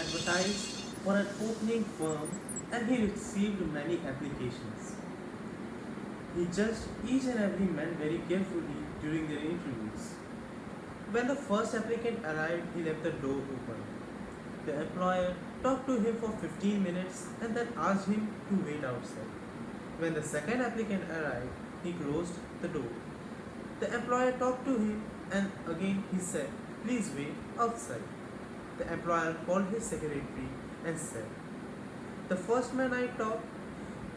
advertised for an opening firm and he received many applications. He judged each and every man very carefully during their interviews. When the first applicant arrived, he left the door open. The employer talked to him for 15 minutes and then asked him to wait outside. When the second applicant arrived, he closed the door. The employer talked to him and again he said, "Please wait outside." The employer called his secretary and said, "The first man I talked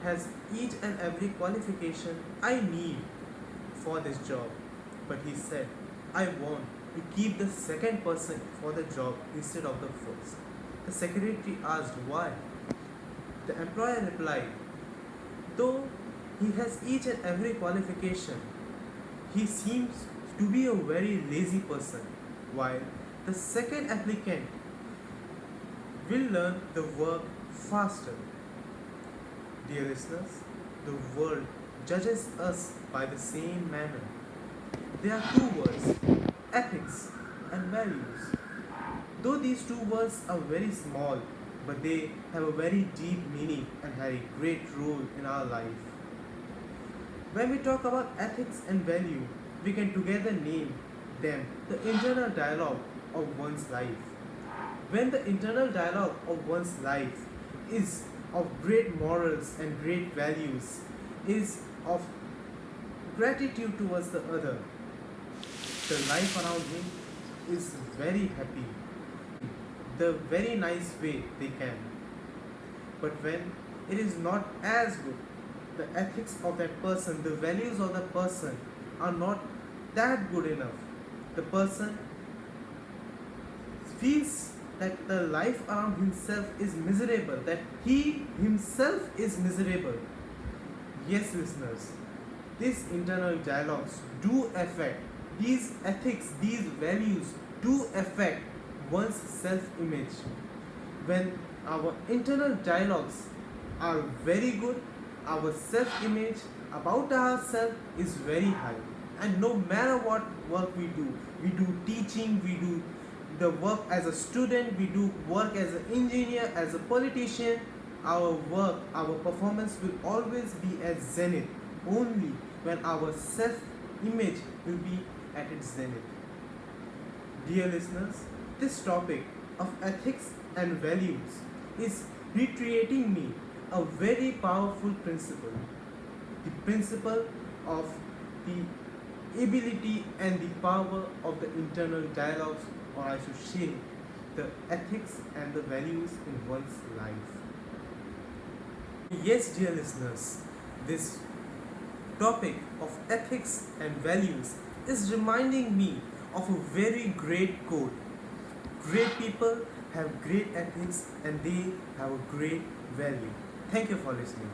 has each and every qualification I need for this job, but he said, I want to keep the second person for the job instead of the first." The secretary asked why. The employer replied, "Though he has each and every qualification, he seems to be a very lazy person, while the second applicant will learn the work faster." Dear listeners, the world judges us by the same manner. There are two words, ethics and values. Though these two words are very small, but they have a very deep meaning and have a great role in our life. When we talk about ethics and value, we can together name them the internal dialogue of one's life. When the internal dialogue of one's life is of great morals and great values, is of gratitude towards the other, the life around him is very happy, the very nice way they can. But when it is not as good, the ethics of that person, the values of the person are not that good enough, the person feels that the life around himself is miserable, that he himself is miserable. Yes, listeners, these internal dialogues do affect, these ethics, these values do affect one's self-image. When our internal dialogues are very good, our self-image about ourselves is very high. And no matter what work we do teaching, we do the work as a student, we do work as an engineer, as a politician, our work, our performance will always be at zenith only when our self-image will be at its zenith. Dear listeners, this topic of ethics and values is recreating me a very powerful principle, the principle of the ability and the power of the internal dialogues, or I should say the ethics and the values in one's life. Yes, dear listeners, this topic of ethics and values is reminding me of a very great quote. Great people have great ethics and they have a great value. Thank you for listening.